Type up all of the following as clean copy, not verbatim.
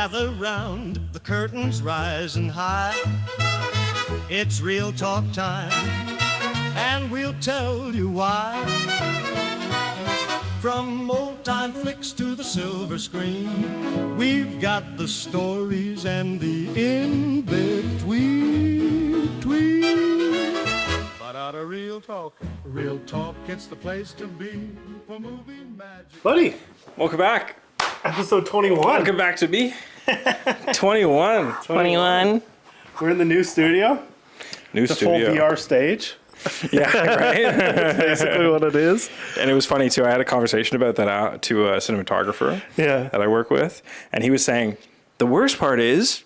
gather round, the curtains rising high. It's real talk time, and we'll tell you why. From old-time flicks to the silver screen, we've got the stories and the in-between. But out of real talk, it's the place to be for movie magic. Buddy, Welcome back. episode 21. Welcome back to me. 21. 21. We're in the new studio. New The studio. full VR stage. Yeah, right? That's basically what it is. And it was funny, too. I had a conversation about that out to a cinematographer Yeah. that I work with. And he was saying, the worst part is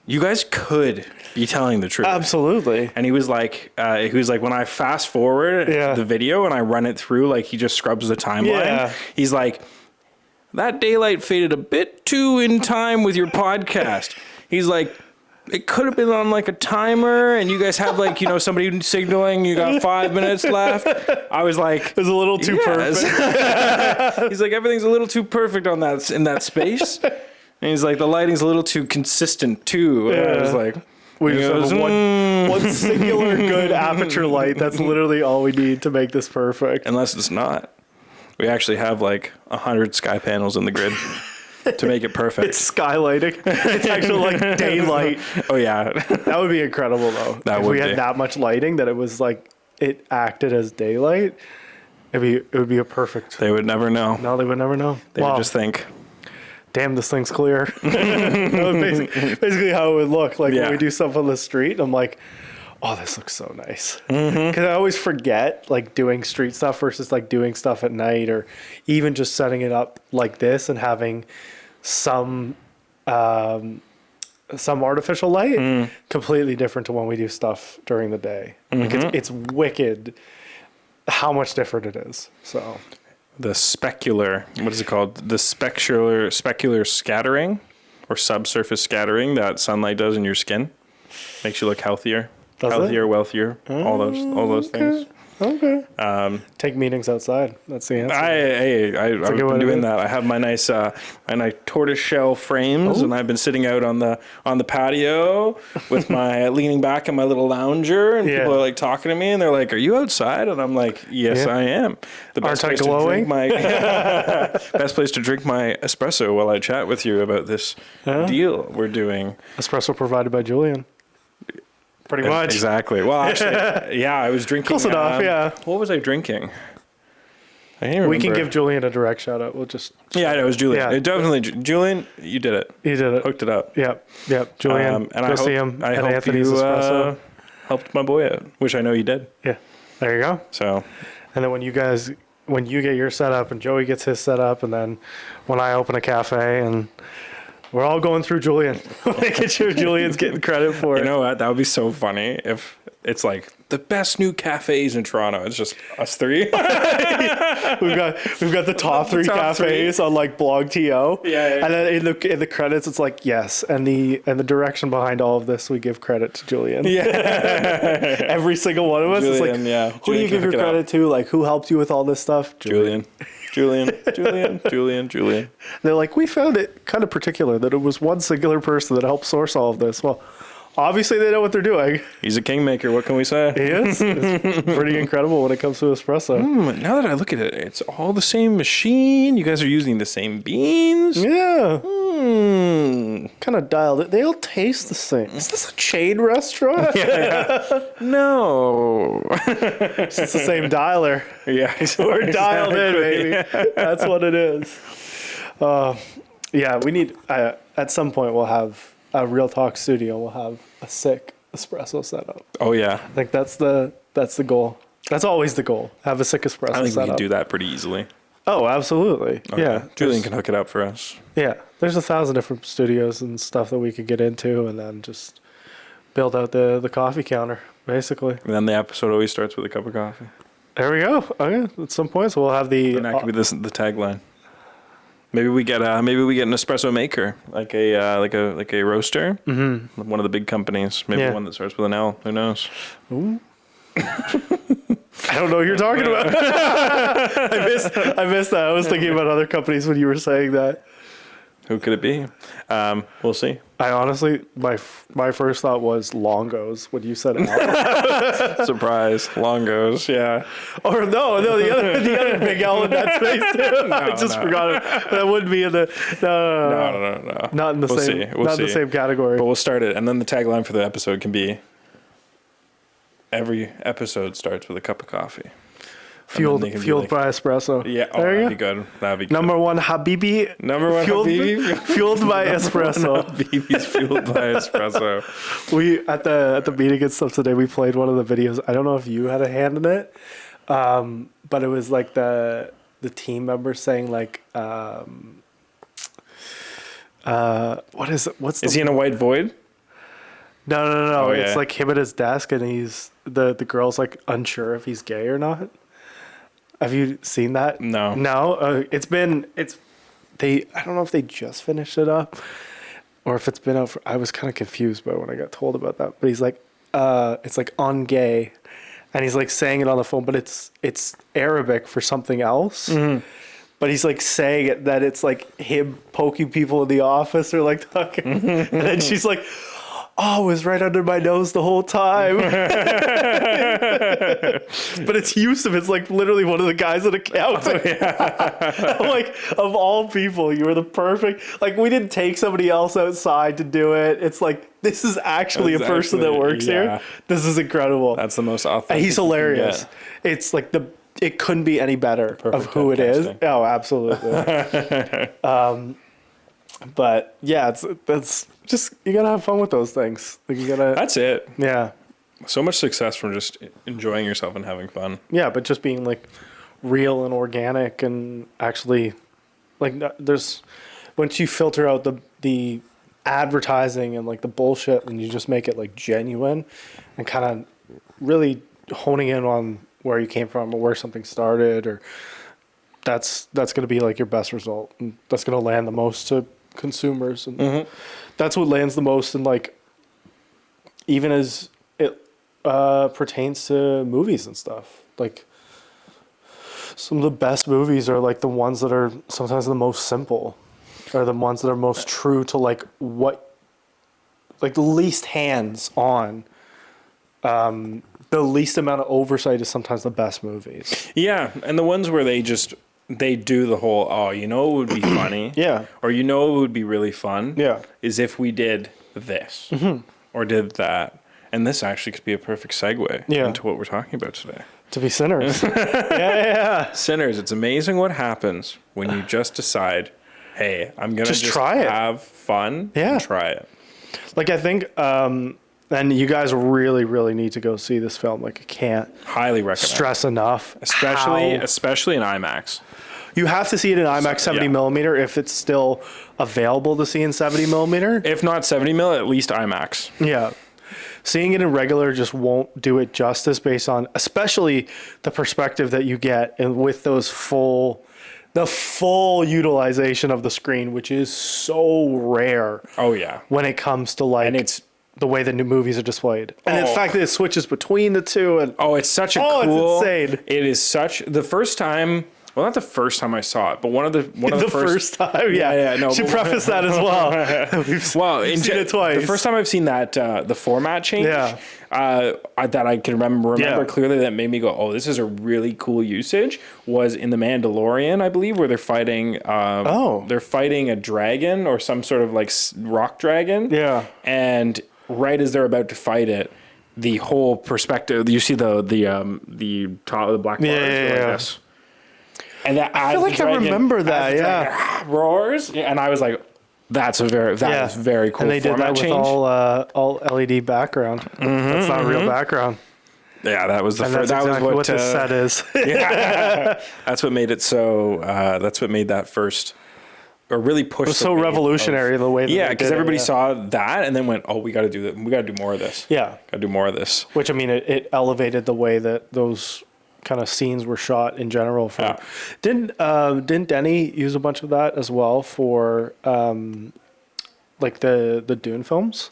you guys could be telling the truth. Absolutely. And he was like, when I fast forward the video and I run it through, like he just scrubs the timeline. Yeah. He's like, that daylight faded a bit too in time with your podcast. He's like, it could have been on like a timer and you guys have like, somebody signaling you got 5 minutes left. I was like, It was a little too perfect. He's like, everything's a little too perfect in that space. And he's like, the lighting's a little too consistent too. And I was like, We just have one singular good aperture light. That's literally all we need to make this perfect. unless it's not. We actually have like 100 sky panels in the grid to make it perfect. It's skylighting. It's actually like daylight. Oh yeah. That would be incredible though. That if would we had be. that much lighting that it was like it acted as daylight, it would be a perfect. They would never know. No, they would never know. They would just think, Damn, this thing's clear. That was basically how it would look. Like when we do stuff on the street, I'm like, oh, this looks so nice. Because I always forget like doing street stuff versus like doing stuff at night, or even just setting it up like this and having some artificial light. Completely different to when we do stuff during the day. Like it's wicked how much different it is. So. the specular, what is it called? The specular scattering or subsurface scattering that sunlight does in your skin makes you look healthier, wealthier, all those things. Okay. Take meetings outside. That's the answer. I've been doing that. I have my nice tortoise shell frames, and I've been sitting out on the patio with my leaning back in my little lounger, and people are like talking to me, and they're like, "Are you outside?" And I'm like, "Yes, I am." The best place to drink my best place to drink my espresso while I chat with you about this deal we're doing. Espresso provided by Julian. Pretty much. Exactly. Well, actually, I was drinking. Close enough, yeah. What was I drinking? I can't remember. We can give Julian a direct shout out. We'll just. Yeah, it was Julian. Yeah. It definitely, Julian, you did it. You did it. Hooked it up. Yep. Julian, And go see him I at hope Anthony's you Espresso. helped my boy out, which I know you did. Yeah. There you go. So, And then when you get your setup and Joey gets his setup, and then when I open a cafe and we're all going through Julian, making sure Julian's getting credit for it. you know what? That would be so funny if it's like the best new cafes in Toronto. It's just us three. We've got the top three top cafes on like Blog.to. Yeah. And then in the credits, it's like yes, and the direction behind all of this, we give credit to Julian. Yeah. Every single one of us is like, Julian, yeah. who do you give your credit to? Like, who helped you with all this stuff? Julian. They're like, we found it kind of particular that it was one singular person that helped source all of this. Well, obviously they know what they're doing. He's a kingmaker. What can we say? He is. It's pretty incredible when it comes to espresso. Now that I look at it, it's all the same machine. You guys are using the same beans. Yeah. Kind of dialed it. They all taste the same. Is this a chain restaurant? No. It's the same dialer. Yeah. We're dialed in, baby. That's what it is. We need, at some point, we'll have a Real Talk studio. We'll have a sick espresso setup. Oh, yeah. I think that's the goal. That's always the goal. Have a sick espresso setup. I think we can do that pretty easily. Oh, absolutely. Okay. Yeah. Julian can hook it up for us. Yeah. There's 1,000 different studios and stuff that we could get into, and then just build out the coffee counter, basically. And then the episode always starts with a cup of coffee. There we go. Okay. At some point, so we'll have the. And that could be the tagline. Maybe we get an espresso maker, like a roaster. Mm-hmm. One of the big companies. Maybe one that starts with an L. Who knows? Ooh. I don't know what you're talking about. I missed that. I was thinking about other companies when you were saying that. Who could it be? We'll see. I honestly, my first thought was Longos when you said it. Surprise, Longos, yeah. Or no, the other big L in that space too. I just forgot it. That wouldn't be in the No. Not in the same. We'll not see. in the same category. But we'll start it, and then the tagline for the episode can be: every episode starts with a cup of coffee. Fueled by espresso. Yeah, that'd be good. That'd be good. Number one, Habibi. Fueled by espresso. Habibi's fueled by espresso. We at the meeting and stuff today. We played one of the videos. I don't know if you had a hand in it, but it was like the team members saying like, what is it? Is he in a white void? No. Oh, it's yeah. like him at his desk, and he's the girl's like unsure if he's gay or not. Have you seen that? No. No. I don't know if they just finished it up, or if it's been out for. I was kind of confused by when I got told about that. But he's like, it's like on gay, and he's like saying it on the phone, but it's Arabic for something else. Mm-hmm. But he's like saying it that it's like him poking people in the office or like talking, and then she's like, "Oh, it was right under my nose the whole time." But it's Yusuf. It's like literally one of the guys at accounting. Oh, yeah. Like, of all people, you were the perfect. Like, we didn't take somebody else outside to do it. It's like, this is actually a person that works here. This is incredible. That's the most authentic. And he's hilarious. It's like it couldn't be any better of who it is. Oh, absolutely. But yeah, that's just, you gotta have fun with those things. Like, you gotta. That's it. Yeah. So much success from just enjoying yourself and having fun. Yeah, but just being like real and organic and actually, like, there's, once you filter out the advertising and like the bullshit, and you just make it like genuine and kind of really honing in on where you came from or where something started, or that's going to be like your best result, and that's going to land the most to consumers, and that's what lands the most. And like, even as it pertains to movies and stuff, like some of the best movies are like the ones that are sometimes the most simple, or the ones that are most true to like what, like the least hands on, the least amount of oversight is sometimes the best movies. Yeah, and the ones where they do the whole, oh, you know, it would be funny. Yeah. Or, you know, it would be really fun. Yeah. Is if we did this or did that. And this actually could be a perfect segue into what we're talking about today. To be sinners. Yeah. Sinners. It's amazing what happens when you just decide, hey, I'm going to just try it. Have fun and try it. Like, I think, and you guys really, really need to go see this film. Like, I can't highly recommend. Stress enough. Especially in IMAX. You have to see it in IMAX 70 millimeter if it's still available to see in 70 millimeter. If not 70 mil, at least IMAX. Yeah. Seeing it in regular just won't do it justice, based on especially the perspective that you get, and with those the full utilization of the screen, which is so rare. Oh yeah. When it comes to like, and it's the way the new movies are displayed, and the fact that it switches between the two, and it's such a cool. It's insane. It is such the first time. Well, not the first time I saw it, but one of the first time. Yeah. No. Should preface that as well. We've seen it twice. The first time I've seen that the format change. Yeah. That I can remember clearly, that made me go, oh, this is a really cool usage, was in The Mandalorian, I believe, where they're fighting. They're fighting a dragon or some sort of like rock dragon. Yeah. And right as they're about to fight it, the whole perspective, you see the top of the black bars like this. And that I feel like I remember that, roars, and I was like, that is very cool. And they did that with all LED background. That's not real background. Yeah, that was the first. That's exactly what the set is. Yeah, that's what made it so. That's what made that first, or really pushed. It was so revolutionary the way. That because everybody saw that and then went, "Oh, we got to do that. We got to do more of this." Yeah, got to do more of this. Which, I mean, it elevated the way that those kind of scenes were shot in general. Didn't Denny use a bunch of that as well for like the Dune films?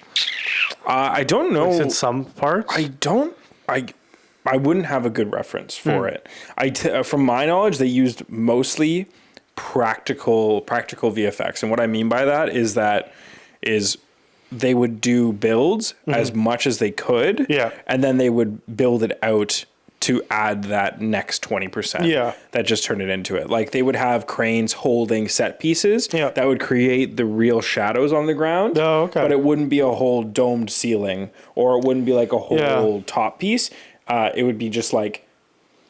I don't know. In some parts, I wouldn't have a good reference for it. From my knowledge, they used mostly practical VFX. And what I mean by that is they would do builds as much as they could. Yeah. And then they would build it out to add that next 20% that just turned it into it. Like they would have cranes holding set pieces that would create the real shadows on the ground. Oh, okay. But it wouldn't be a whole domed ceiling, or it wouldn't be like a whole top piece. It would be just like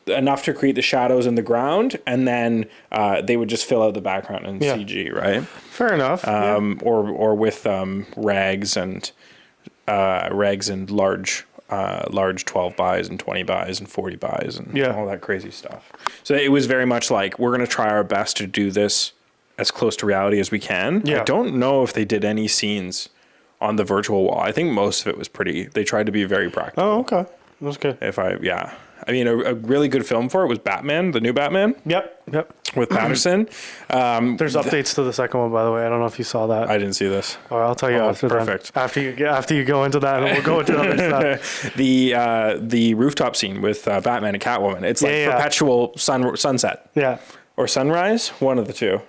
enough to create the shadows in the ground, and then they would just fill out the background in CG, right? Fair enough. Or with rags and large 12 bys and 20 bys and 40 bys and all that crazy stuff. So it was very much like, we're going to try our best to do this as close to reality as we can. I don't know if they did any scenes on the virtual wall. I think most of it was they tried to be very practical. Oh, okay. That's good. I mean, a really good film for it was Batman, the new Batman. Yep. With Patterson. There's updates to the second one, by the way. I don't know if you saw that. I didn't see this. Oh, I'll tell you after perfect. That. After you go into that, and we'll go into other stuff. The rooftop scene with Batman and Catwoman. It's like perpetual sunset. Yeah. Or sunrise, one of the two.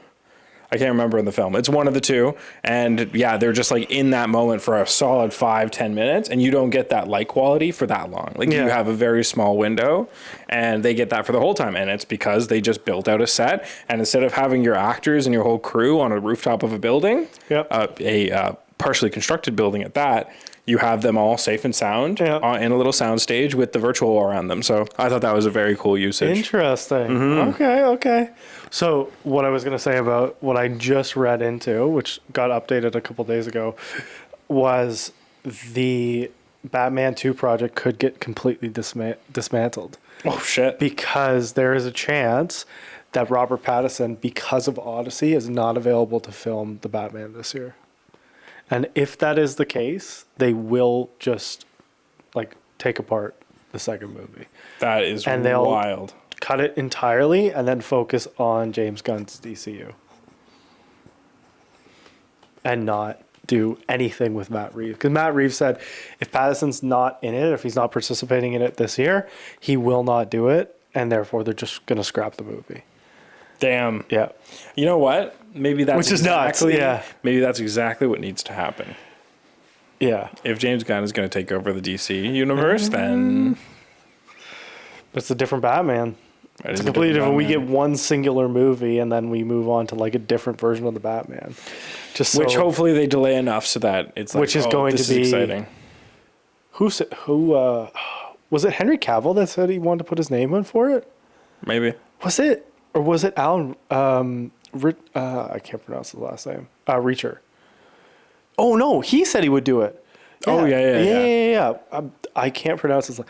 I can't remember in the film. It's one of the two. And they're just like in that moment for a solid 5-10 minutes. And you don't get that light quality for that long. Like you have a very small window, and they get that for the whole time. And it's because they just built out a set. And instead of having your actors and your whole crew on a rooftop of a building, a partially constructed building at that, you have them all safe and sound in a little sound stage with the virtual wall around them. So I thought that was a very cool usage. Interesting. Okay. So what I was going to say about what I just read into, which got updated a couple days ago, was the Batman 2 project could get completely dismantled. Oh, shit. Because there is a chance that Robert Pattinson, because of Odyssey, is not available to film the Batman this year. And if that is the case, they will just like take apart the second movie. That is wild. Cut it entirely and then focus on James Gunn's DCU. And not do anything with Matt Reeves. Because Matt Reeves said if Pattinson's not in it, if he's not participating in it this year, he will not do it. And therefore, they're just going to scrap the movie. Damn. Yeah. You know what? Maybe that's Which is nuts. Yeah. Maybe that's exactly what needs to happen. Yeah. If James Gunn is going to take over the DC universe, then it's a different Batman. It's completely different. We get one singular movie, and then we move on to like a different version of the Batman. Which hopefully they delay enough so that it's like, which is going to be exciting. Who was it? Henry Cavill that said he wanted to put his name in for it? Maybe. Was it Alan? I can't pronounce his last name. Reacher. Oh no, he said he would do it. Yeah. Oh yeah. I can't pronounce his.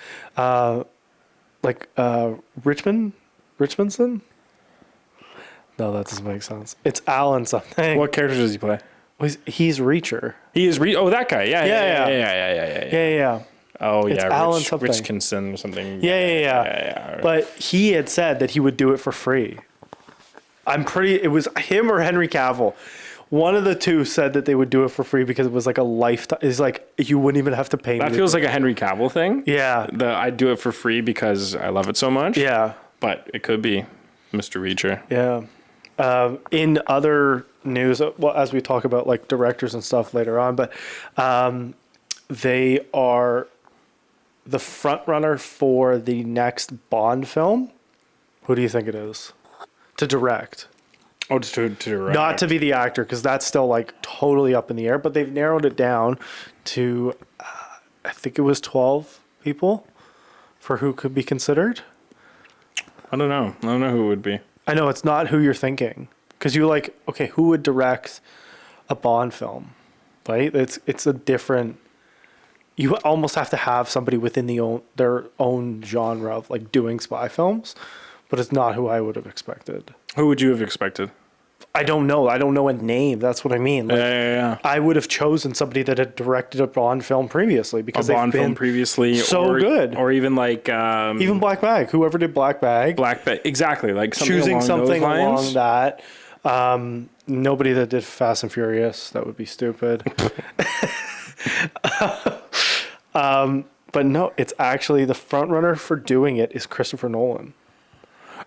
Richmondson? No, that doesn't make sense. It's Alan something. What character does he play? He's Reacher. He is that guy. Yeah. Oh it's yeah, Alan Richkinson or something. Yeah. But he had said that he would do it for free. It was him or Henry Cavill. One of the two said that they would do it for free because it was like a lifetime. It's like you wouldn't even have to pay. That feels like a Henry Cavill thing. Yeah. I'd do it for free because I love it so much. Yeah. But it could be Mr. Reacher. Yeah. In other news, well, as we talk about like directors and stuff later on, but they are the front runner for the next Bond film. Who do you think it is? To direct. Oh, just to direct. Not to be the actor, because that's still like totally up in the air. But they've narrowed it down to, I think it was 12 people for who could be considered. I don't know who it would be. I know it's not who you're thinking, because you're like, okay, who would direct a Bond film, right? It's a different. You almost have to have somebody within their own genre of like doing spy films, but it's not who I would have expected. Who would you have expected? I don't know. I don't know a name. That's what I mean. Like, yeah. I would have chosen somebody that had directed a Bond film previously because they've been so good. Or even like even Black Bag. Whoever did Black Bag. Exactly. Like choosing something along that. Nobody that did Fast and Furious. That would be stupid. But no, it's actually the front runner for doing it is Christopher Nolan.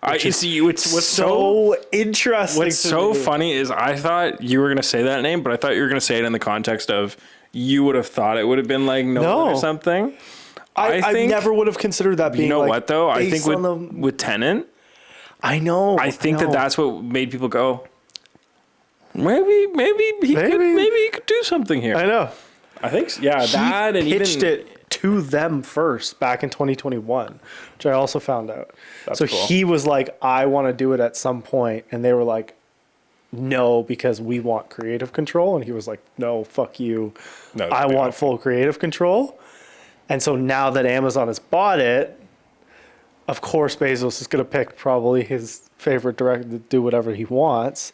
What's so interesting. What's so funny is I thought you were gonna say that name, but I thought you were gonna say it in the context of you would have thought it would have been like Nolan or something. I never would have considered that being. You know like, what though? I think with Tenet, I know. I think that's what made people go. Maybe he could do something here. I know. I think that and pitched it to them first back in 2021, which I also found out. That's so cool. He was like, I want to do it at some point, and they were like, no, because we want creative control, and he was like, no, fuck you. No, I want full creative control. And so now that Amazon has bought it, of course Bezos is going to pick probably his favorite director to do whatever he wants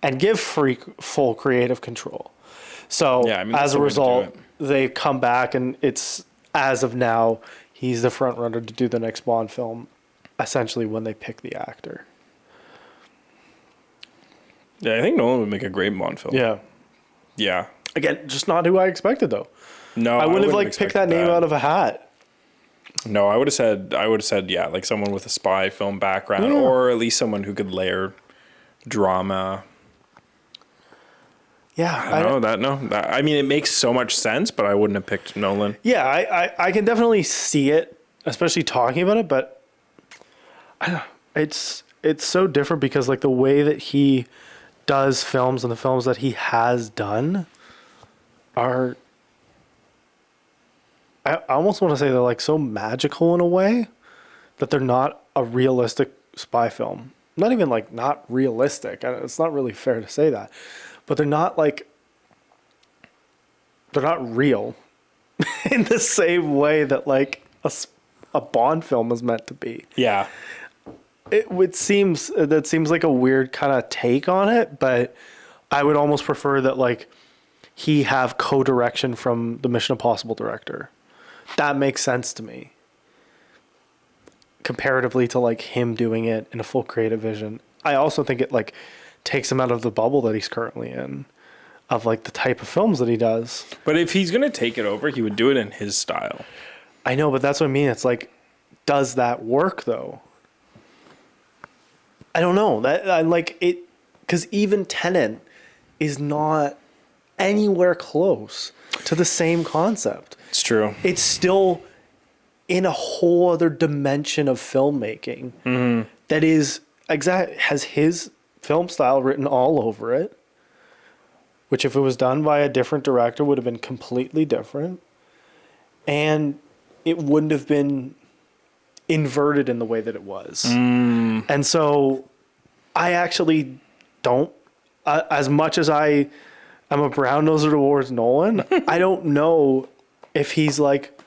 and give full creative control. So as a result, they come back and it's, as of now, he's the front runner to do the next Bond film, essentially when they pick the actor. Yeah, I think Nolan would make a great Bond film. Yeah. Yeah. Again, just not who I expected though. No, I wouldn't have picked that name out of a hat. No, I would have said yeah, like someone with a spy film background, or at least someone who could layer drama. Yeah, I mean, it makes so much sense, but I wouldn't have picked Nolan. Yeah, I can definitely see it, especially talking about it, but I don't know. It's so different because like the way that he does films and the films that he has done are, I almost want to say they're like so magical in a way that they're not a realistic spy film. Not even like not realistic. It's not really fair to say that, but they're not real in the same way that like a Bond film is meant to be. Yeah. That seems like a weird kind of take on it, but I would almost prefer that like he have co-direction from the Mission Impossible director. That makes sense to me. Comparatively to like him doing it in a full creative vision. I also think it like takes him out of the bubble that he's currently in of like the type of films that he does. But if he's going to take it over, he would do it in his style. I know, but that's what I mean. It's like, does that work though? I don't know. That I like it because even Tenet is not anywhere close to the same concept. It's true. It's still in a whole other dimension of filmmaking that is has his film style written all over it, which if it was done by a different director would have been completely different, and it wouldn't have been inverted in the way that it was. And so I actually don't, as much as I'm a brown noser towards Nolan, I don't know if he's like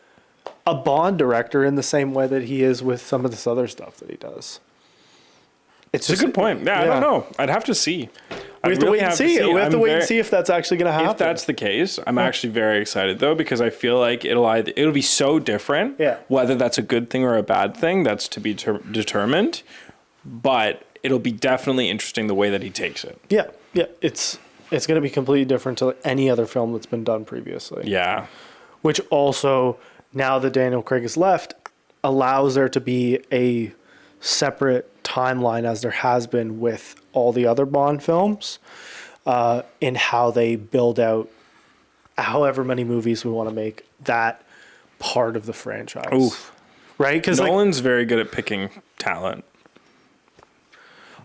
a Bond director in the same way that he is with some of this other stuff that he does. It's a good point. Yeah, I don't know. I'd have to see. We have to wait and see. We have to wait and see if that's actually going to happen. If that's the case, I'm actually very excited though, because I feel like it'll be so different. Yeah. Whether that's a good thing or a bad thing, that's to be determined. But it'll be definitely interesting the way that he takes it. Yeah. Yeah. It's going to be completely different to any other film that's been done previously. Yeah. Which also, now that Daniel Craig has left, allows there to be a separate timeline as there has been with all the other Bond films in how they build out however many movies we want to make that part of the franchise. Oof. Right? Because Nolan's very good at picking talent.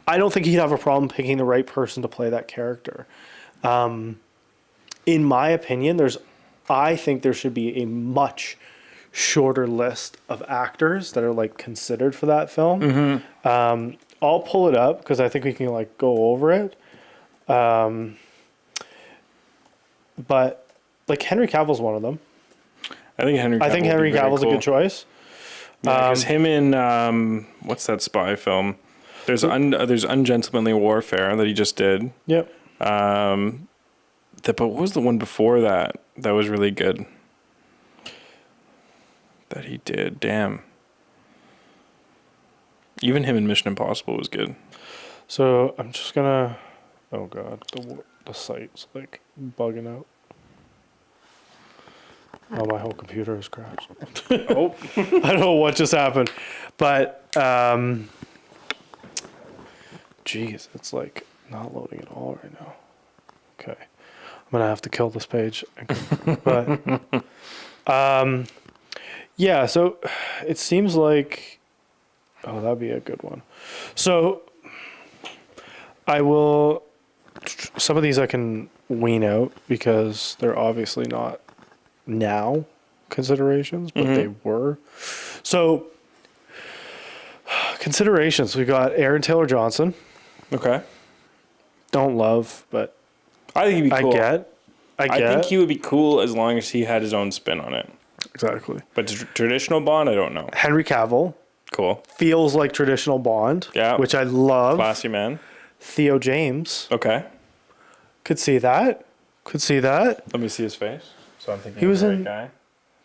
I don't think he'd have a problem picking the right person to play that character. In my opinion, I think there should be a much shorter list of actors that are like considered for that film. I'll pull it up because I think we can like go over it. But like Henry Cavill's one of them. I think Henry Cavill's a good choice. Because him in what's that spy film? There's Ungentlemanly Warfare that he just did. Yep. But what was the one before that was really good? That he did. Damn. Even him in Mission Impossible was good. So I'm just gonna. Oh god, the site's like bugging out. Oh, my whole computer has crashed. I don't know what just happened, but geez, it's like not loading at all right now. Okay. I'm going to have to kill this page. But, yeah, so it seems like, oh, that'd be a good one. So some of these I can wean out because they're obviously not now considerations, but they were. So considerations, we got Aaron Taylor Johnson. Okay. Don't love, but I think he'd be cool. I think he would be cool as long as he had his own spin on it. Exactly. But traditional Bond, I don't know. Henry Cavill. Cool. Feels like traditional Bond. Yeah. Which I love. Classy man. Theo James. Okay. Could see that. Let me see his face. So I'm thinking he was the right in guy.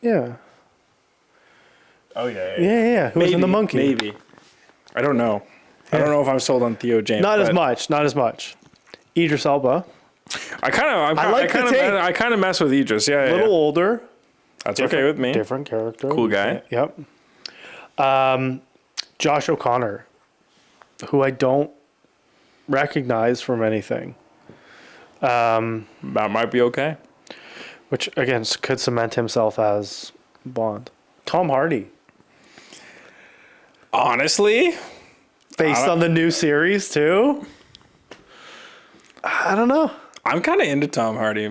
Yeah. Oh yeah. Yeah. Who was in The Monkey? Maybe. I don't know. Yeah. I don't know if I'm sold on Theo James. Not as much. Idris Elba. I kind of mess with Idris. Yeah. A little older. That's okay with me. Different character. Cool guy. Yep. Josh O'Connor, who I don't recognize from anything. That might be okay. Which, again, could cement himself as Bond. Tom Hardy. Honestly? Based on the new series, too? I don't know. I'm kind of into Tom Hardy.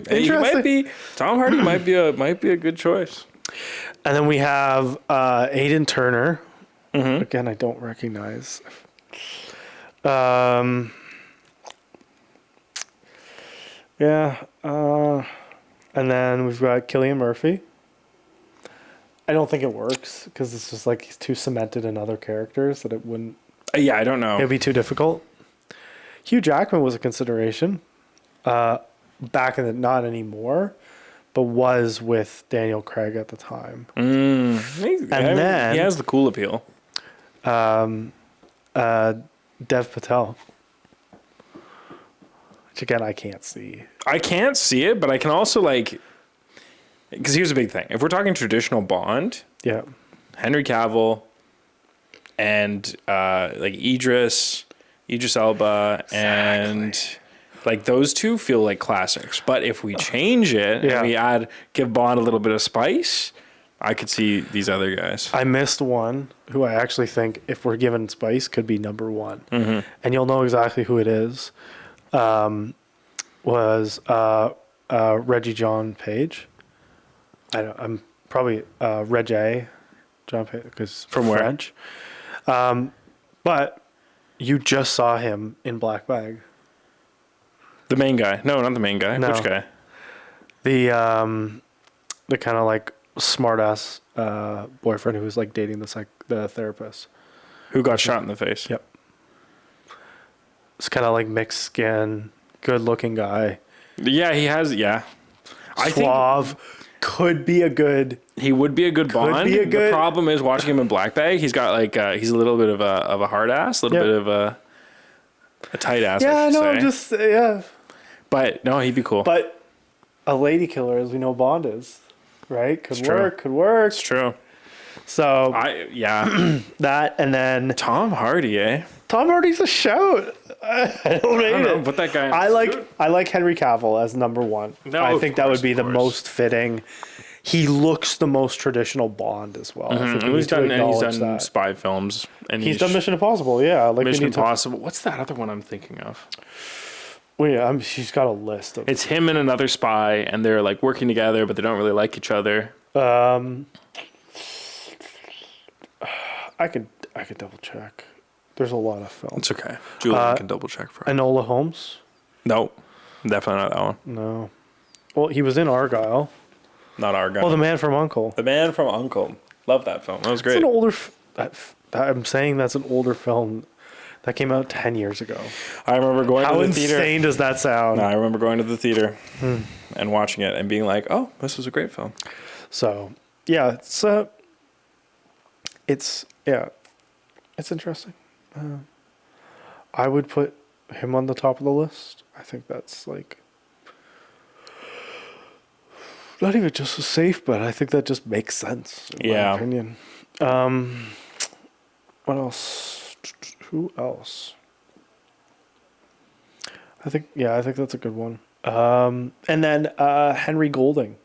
Tom Hardy might be a good choice. And then we have Aidan Turner. Mm-hmm. Again, I don't recognize. Yeah. And then we've got Cillian Murphy. I don't think it works because it's just like he's too cemented in other characters that it wouldn't. Yeah, I don't know. It'd be too difficult. Hugh Jackman was a consideration. Back in the, not anymore, but was with Daniel Craig at the time. Then he has the cool appeal. Dev Patel. Which again, I can't see. I can't see it, but I can also because here's a big thing. If we're talking traditional Bond, yeah, Henry Cavill and Idris Elba, and those two feel like classics. But if we change it and we give Bond a little bit of spice, I could see these other guys. I missed one who I actually think, if we're given spice, could be number one. Mm-hmm. And you'll know exactly who it is. Was Reggie John Page. I'm probably Reggie John Page because from French. But you just saw him in Black Bag. The main guy? No, not the main guy. No. Which guy? The kind of like smart ass boyfriend who was like dating the therapist who got shot in the face. Yep. It's kind of like mixed skin, good looking guy. Yeah, he has. Yeah, Suave. Could be a good. He would be a good Bond. The problem is watching him in Black Bag. He's got he's a little bit of a hard ass, a little bit of a tight ass. Yeah, no, But no, he'd be cool. But a lady killer, as we know, Bond is, right? Could work. It's true. So that and then Tom Hardy, eh? Tom Hardy's a shout. I don't know. Put that guy. I like Henry Cavill as number one. No, I think that would be the most fitting. He looks the most traditional Bond as well. Mm-hmm. I think he's done spy films, and he's done Mission Impossible. Yeah, Mission Impossible. What's that other one I'm thinking of? Well, yeah, she's got a list of. It's him and another spy, and they're working together, but they don't really like each other. I could double check. There's a lot of films. It's okay. Julian can double check for us. Enola Holmes? No, definitely not that one. No. Well, he was in Argyle. Not Argyle. Oh, The Man from U.N.C.L.E. The Man from U.N.C.L.E. Love that film. That was great. It's an older. I'm saying that's an older film that came out 10 years ago. I remember going to the theater. How insane does that sound? No, I remember going to the theater and watching it and being like, "Oh, this was a great film." So, yeah, it's interesting. I would put him on the top of the list. I think that's not even just safe, but I think that just makes sense in my opinion. What else? Who else? I think that's a good one. And then Henry Golding,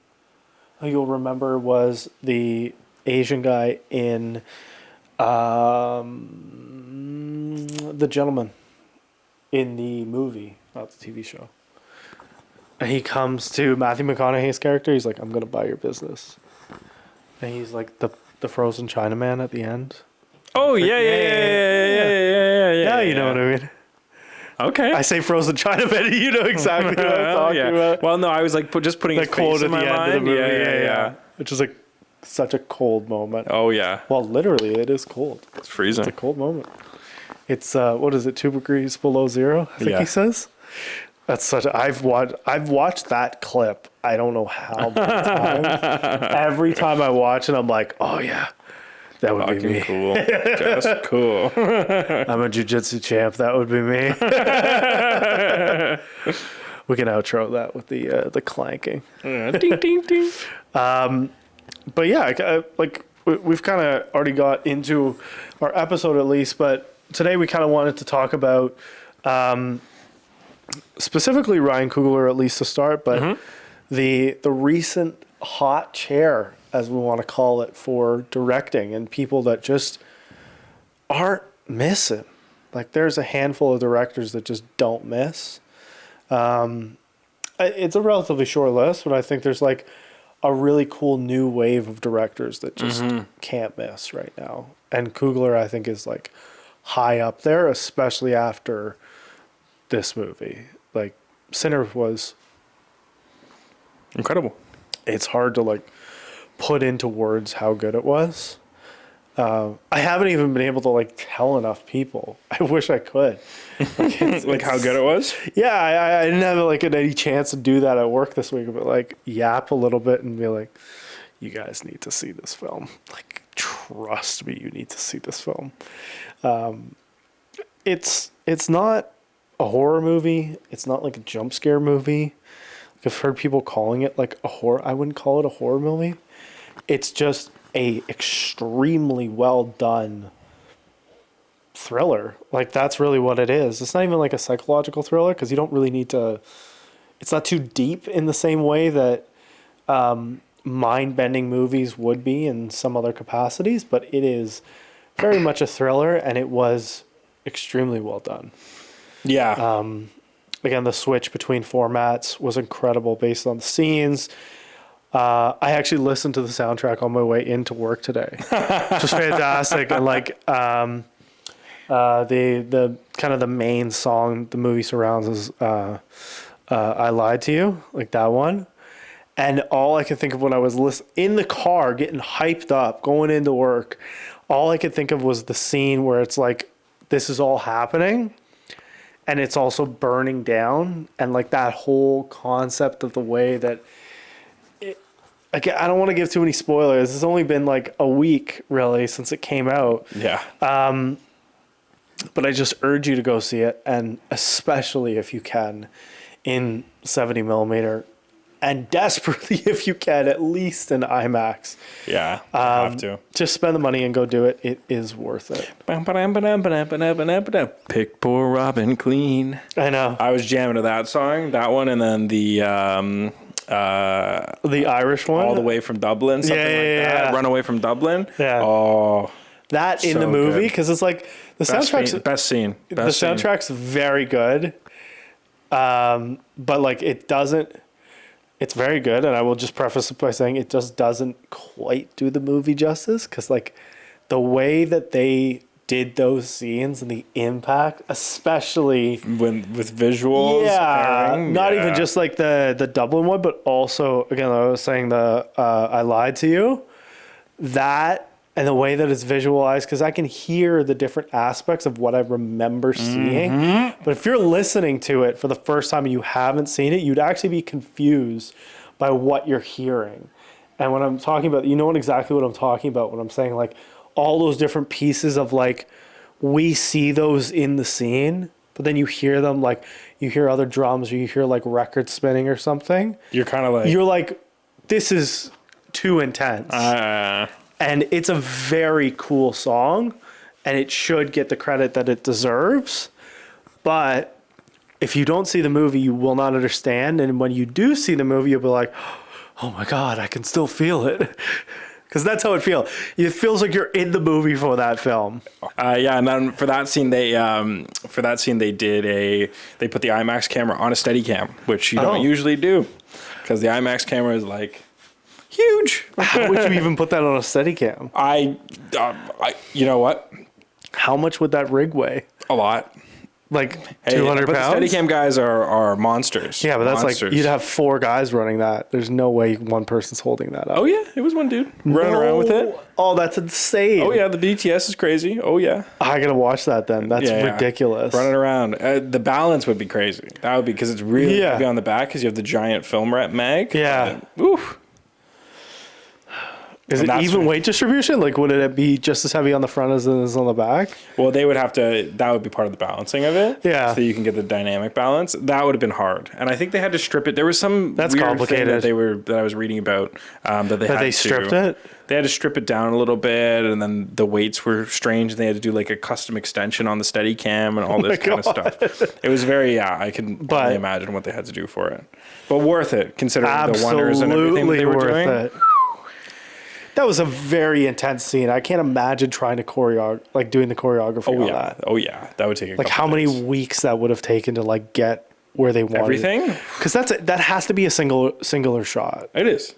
who you'll remember was the Asian guy in The Gentleman, in the movie, not the TV show. And he comes to Matthew McConaughey's character. He's like, "I'm gonna buy your business," and he's like the frozen Chinaman at the end. Oh yeah. Yeah, you know what I mean. Okay. I say frozen Chinaman, you know exactly what I'm talking about. Well, no, I was like just putting The his face quote in at my the end mind. of the movie, Yeah. which is like such a cold moment. Oh yeah. Well, literally, it is cold. It's freezing. It's a cold moment. It's what is it? 2 degrees below zero, I think he says. That's such. I've watched that clip. I don't know how many times. Every time I watch it, I'm like, oh yeah, that would be me. Cool. Just cool. I'm a jiu-jitsu champ. That would be me. We can outro that with the clanking. Ding ding ding. But yeah, like we've kind of already got into our episode at least, but today we kind of wanted to talk about specifically Ryan Coogler, at least to start, but the recent hot chair, as we want to call it, for directing and people that just aren't missing. Like there's a handful of directors that just don't miss. It's a relatively short list, but I think there's like a really cool new wave of directors that just can't miss right now. And Coogler, I think, is like high up there, especially after this movie. Like Sinners was Incredible. It's hard to like put into words how good it was. I haven't even been able to like tell enough people. I wish I could. Like how good it was? Yeah, I didn't have like any chance to do that at work this week, but like yap a little bit and be like, you guys need to see this film. Like, trust me, you need to see this film. It's not a horror movie. It's not like a jump scare movie. Like, I've heard people calling it like a horror. I wouldn't call it a horror movie. It's just a extremely well done thriller. Like that's really what it is. It's not even like a psychological thriller because you don't really need to. It's not too deep in the same way that mind-bending movies would be in some other capacities, but it is very much a thriller, and it was extremely well done. Yeah. Again, the switch between formats was incredible based on the scenes. I actually listened to the soundtrack on my way into work today, which was fantastic. And like the kind of the main song the movie surrounds is "I Lied to You," like that one. And all I could think of when I was in the car, getting hyped up, going into work, all I could think of was the scene where it's like this is all happening, and it's also burning down, and like that whole concept of the way that. I don't want to give too many spoilers. It's only been like a week, really, since it came out. Yeah. But I just urge you to go see it, and especially if you can, in 70 millimeter, and desperately if you can, at least in IMAX. Yeah. I have to. Just spend the money and go do it. It is worth it. Pick poor Robin clean. I know. I was jamming to that song, that one, and then the Irish one, all the way from Dublin, something that. Run Away from Dublin. Yeah. Oh, that in the movie, because it's like the soundtrack's best scene. The soundtrack's very good, but like it doesn't. It's very good, and I will just preface it by saying it just doesn't quite do the movie justice, because like the way that they did those scenes and the impact, especially with visuals. Yeah, not even just like the Dublin one, but also again I was saying the I Lied to You, that and the way that it's visualized, because I can hear the different aspects of what I remember seeing. But if you're listening to it for the first time and you haven't seen it, you'd actually be confused by what you're hearing. And when I'm talking about, you know exactly what I'm talking about when I'm saying like all those different pieces of like, we see those in the scene, but then you hear them, like you hear other drums or you hear like records spinning or something. You're kind of like, you're like, this is too intense. And it's a very cool song, and it should get the credit that it deserves. But if you don't see the movie, you will not understand. And when you do see the movie, you'll be like, oh my God, I can still feel it. Because that's how it feels. It feels like you're in the movie for that film. Yeah, and then for that scene, they put the IMAX camera on a Steadicam, which you don't usually do, because the IMAX camera is like huge. How would you even put that on a Steadicam? You know what? How much would that rig weigh? A lot. Like 200 but pounds? the Steadicam guys are monsters. Yeah, but that's monsters. like, you'd have 4 guys running that. There's no way one person's holding that up. Oh yeah, it was one dude running around with it. Oh, that's insane. Oh yeah, the BTS is crazy. Oh yeah. I gotta watch that then. That's ridiculous. Running around. The balance would be crazy. That would be, because it's really heavy on the back, because you have the giant film rep mag. Yeah. Oof. Is it even weight distribution? Like, would it be just as heavy on the front as it is on the back? Well, they would have to, that would be part of the balancing of it. Yeah. So you can get the dynamic balance. That would have been hard. And I think they had to strip it. There was some That's weird complicated. thing that I was reading about, that they stripped it? They had to strip it down a little bit, and then the weights were strange. They had to do like a custom extension on the Steadicam and all this kind of stuff. It was very, I can only imagine what they had to do for it. But worth it, considering the wonders and everything that they were doing. It. That was a very intense scene. I can't imagine trying to doing the choreography on that. Oh yeah, that would take a couple how many weeks that would have taken to like get where they wanted everything. Because that has to be a singular shot. It is.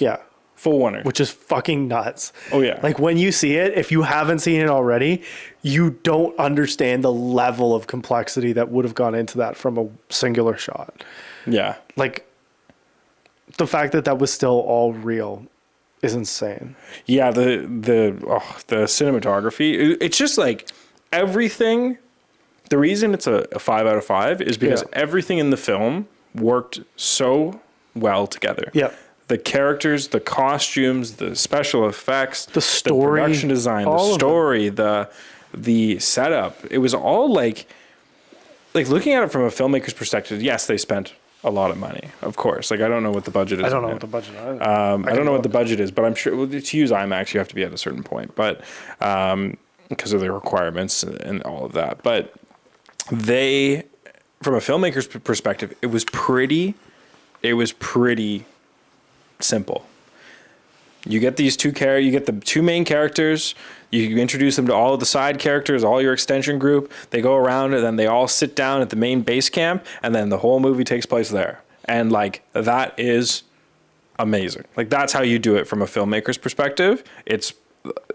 Yeah, full wonder, which is fucking nuts. Oh yeah, like when you see it, if you haven't seen it already, you don't understand the level of complexity that would have gone into that from a singular shot. Yeah, like the fact that was still all real is insane. Yeah, the cinematography, it's just like everything. The reason it's a 5 out of 5 is because everything in the film worked so well together. Yeah. The characters, the costumes, the special effects, the story, the production design, the story, the setup. It was all like looking at it from a filmmaker's perspective, yes, they spent a lot of money, of course. Like, I don't know what the budget is. I don't know what the budget is. I don't know what the budget is, but I'm sure to use IMAX, you have to be at a certain point, but because of the requirements and all of that. But they, from a filmmaker's perspective, it was pretty simple. You get these you get the 2 main characters. You introduce them to all of the side characters, all your extension group. They go around and then they all sit down at the main base camp, and then the whole movie takes place there. And like, that is amazing. Like, that's how you do it from a filmmaker's perspective.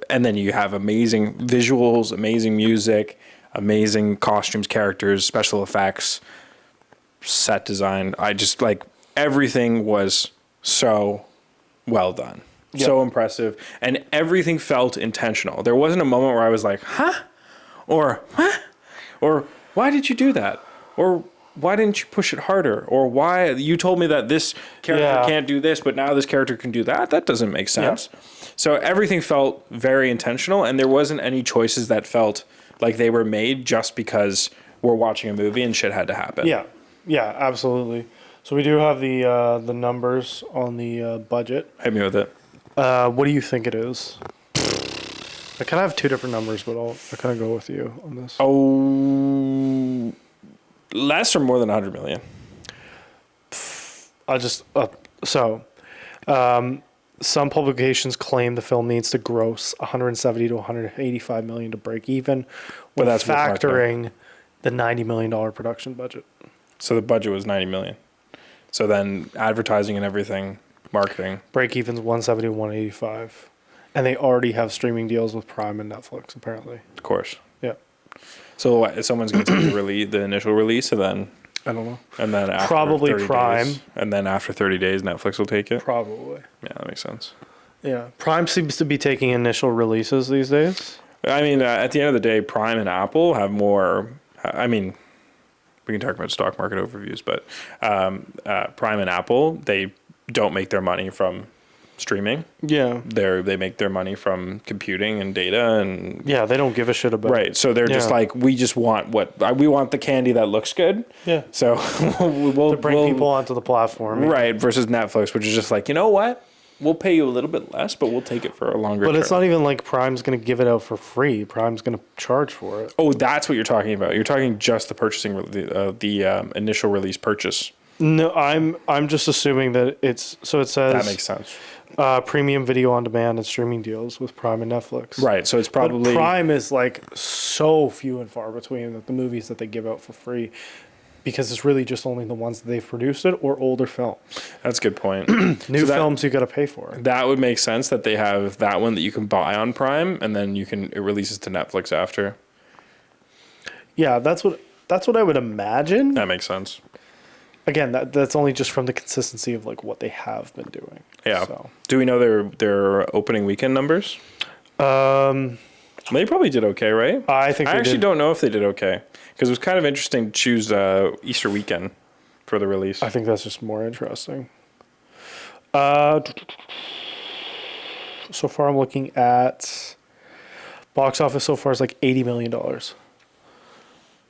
And then you have amazing visuals, amazing music, amazing costumes, characters, special effects, set design. I just like, everything was so well done. Yep. So impressive, and everything felt intentional. There wasn't a moment where I was like, huh? Or why did you do that? Or why didn't you push it harder? Or why you told me that this character can't do this, but now this character can do that? That doesn't make sense. Yeah. So everything felt very intentional, and there wasn't any choices that felt like they were made just because we're watching a movie and shit had to happen. Yeah, absolutely. So we do have the numbers on the budget. Hit me with it. What do you think it is? I kind of have 2 different numbers, but I'll kind of go with you on this. Oh, less or more than 100 million? Some publications claim the film needs to gross 170 to 185 million to break even, when that's factoring the $90 million production budget. So the budget was 90 million. So then advertising and everything, marketing. Break even's 170 to 185. And they already have streaming deals with Prime and Netflix, apparently. Of course. Yeah. So what, someone's going to take the initial release, and then I don't know. And then after probably 30 Prime. Days, and then after 30 days, Netflix will take it. Probably. Yeah, that makes sense. Yeah, Prime seems to be taking initial releases these days. I mean, at the end of the day, Prime and Apple have more. I mean, we can talk about stock market overviews, but Prime and Apple, they don't make their money from streaming. Yeah, they make their money from computing and data, and yeah, they don't give a shit about right. So they're just like, we just want we want the candy that looks good. Yeah. So we'll to bring people onto the platform. Right. Versus Netflix, which is just like, you know what? we'll pay you a little bit less, but we'll take it for a longer. But term. it's not even like Prime's going to give it out for free. Prime's going to charge for it. Oh, that's what you're talking about. You're talking just the purchasing, the initial release purchase. No, I'm just assuming that it's so it says That makes sense. Premium video on demand and streaming deals with Prime and Netflix. Right, so it's probably... But Prime is like so few and far between that the movies that they give out for free, because it's really just only the ones that they've produced it or older films. That's a good point. New films you got to pay for. That would make sense that they have that one that you can buy on Prime, and then it releases to Netflix after. Yeah, that's what I would imagine. That makes sense. Again, that's only just from the consistency of like what they have been doing. Yeah. So. Do we know their opening weekend numbers? They probably did okay, right? I think I they actually did. don't know if they did okay, because it was kind of interesting to choose Easter weekend for the release. I think that's just more interesting. So far, I'm looking at box office so far is like $80 million.